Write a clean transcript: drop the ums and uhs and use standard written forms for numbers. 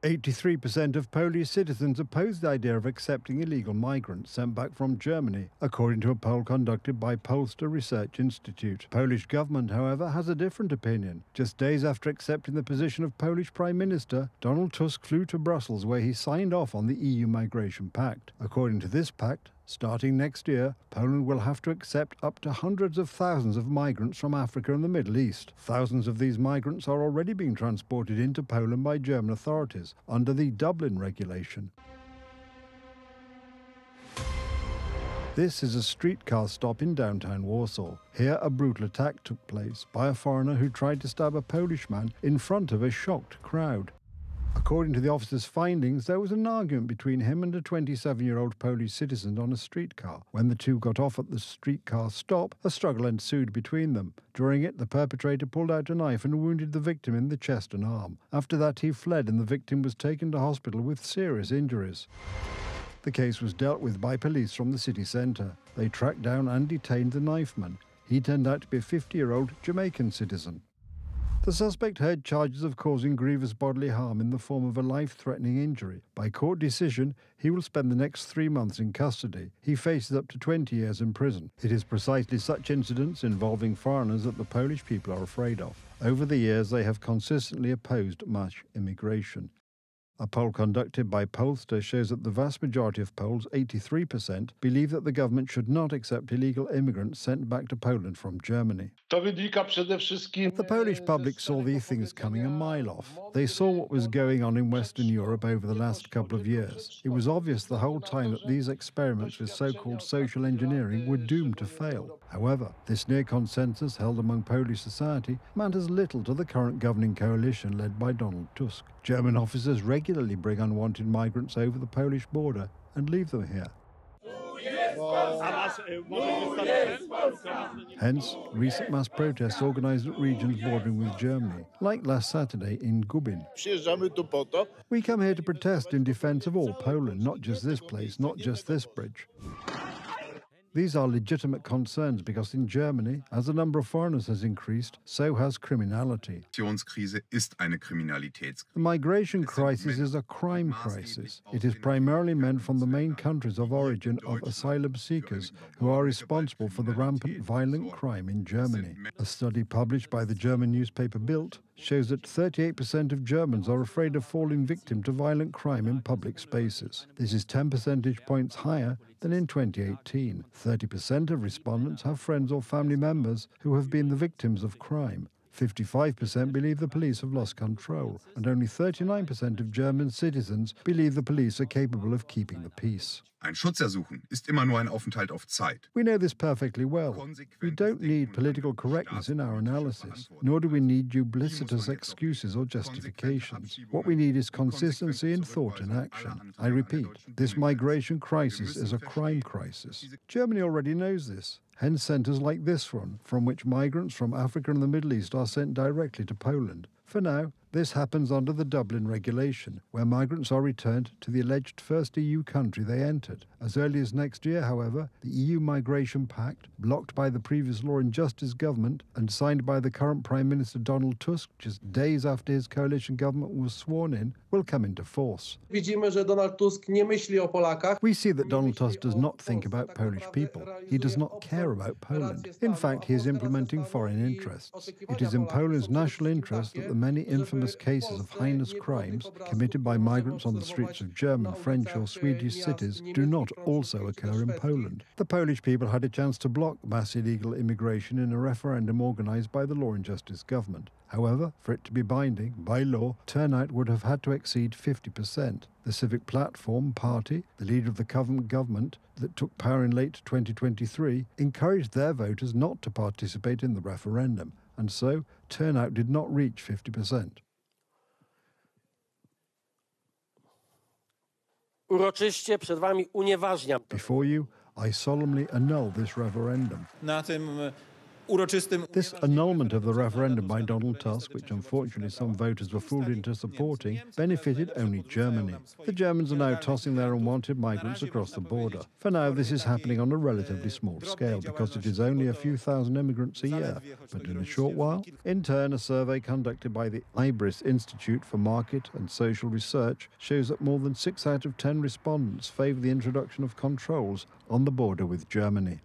83% of Polish citizens oppose the idea of accepting illegal migrants sent back from Germany, according to a poll conducted by Polster Research Institute. Polish government, however, has a different opinion. Just days after accepting the position of Polish Prime Minister, Donald Tusk flew to Brussels, where he signed off on the EU Migration Pact. According to this pact, starting next year, Poland will have to accept up to hundreds of thousands of migrants from Africa and the Middle East. Thousands of these migrants are already being transported into Poland by German authorities under the Dublin regulation. This is a streetcar stop in downtown Warsaw. Here, a brutal attack took place by a foreigner who tried to stab a Polish man in front of a shocked crowd. According to the officer's findings, there was an argument between him and a 27-year-old Polish citizen on a streetcar. When the two got off at the streetcar stop, a struggle ensued between them. During it, the perpetrator pulled out a knife and wounded the victim in the chest and arm. After that, he fled and the victim was taken to hospital with serious injuries. The case was dealt with by police from the city centre. They tracked down and detained the knifeman. He turned out to be a 50-year-old Jamaican citizen. The suspect heard charges of causing grievous bodily harm in the form of a life-threatening injury. By court decision, he will spend the next 3 months in custody. He faces up to 20 years in prison. It is precisely such incidents involving foreigners that the Polish people are afraid of. Over the years, they have consistently opposed mass immigration. A poll conducted by Polster shows that the vast majority of Poles, 83%, believe that the government should not accept illegal immigrants sent back to Poland from Germany. The Polish public saw these things coming a mile off. They saw what was going on in Western Europe over the last couple of years. It was obvious the whole time that these experiments with so-called social engineering were doomed to fail. However, this near consensus held among Polish society matters little to the current governing coalition led by Donald Tusk. German officers regularly bring unwanted migrants over the Polish border and leave them here. Hence, recent mass protests organised at regions bordering with Germany, like last Saturday in Gubin. We come here to protest in defence of all Poland, not just this place, not just this bridge. These are legitimate concerns because in Germany, as the number of foreigners has increased, so has criminality. The migration crisis is a crime crisis. It is primarily men from the main countries of origin of asylum seekers who are responsible for the rampant violent crime in Germany. A study published by the German newspaper Bild shows that 38% of Germans are afraid of falling victim to violent crime in public spaces. This is 10 percentage points higher than in 2018. 30% of respondents have friends or family members who have been the victims of crime. 55% believe the police have lost control, and only 39% of German citizens believe the police are capable of keeping the peace. Ein Schutzersuchen ist immer nur ein Aufenthalt auf Zeit. We know this perfectly well. We don't need political correctness in our analysis, nor do we need duplicitous excuses or justifications. What we need is consistency in thought and action. I repeat, this migration crisis is a crime crisis. Germany already knows this. Hence centres like this one, from which migrants from Africa and the Middle East are sent directly to Poland. For now, this happens under the Dublin regulation, where migrants are returned to the alleged first EU country they entered. As early as next year, however, the EU Migration Pact, blocked by the previous Law and Justice government and signed by the current Prime Minister Donald Tusk just days after his coalition government was sworn in, will come into force. We see that Donald Tusk does not think about Polish people. He does not care about Poland. In fact, he is implementing foreign interests. It is in Poland's national interest that the many infamous cases of heinous crimes committed by migrants on the streets of German, French or Swedish cities do not also occur in Poland. The Polish people had a chance to block mass illegal immigration in a referendum organised by the Law and Justice government. However, for it to be binding, by law, turnout would have had to exceed 50%. The Civic Platform Party, the leader of the government that took power in late 2023, encouraged their voters not to participate in the referendum, and so turnout did not reach 50%. Uroczyście przed wami unieważniam. Before you, I solemnly annul this referendum. Na tym This annulment of the referendum by Donald Tusk, which unfortunately some voters were fooled into supporting, benefited only Germany. The Germans are now tossing their unwanted migrants across the border. For now, this is happening on a relatively small scale because it is only a few thousand immigrants a year. But in a short while, in turn, a survey conducted by the IBRIS Institute for Market and Social Research shows that more than 6 out of 10 respondents favour the introduction of controls on the border with Germany.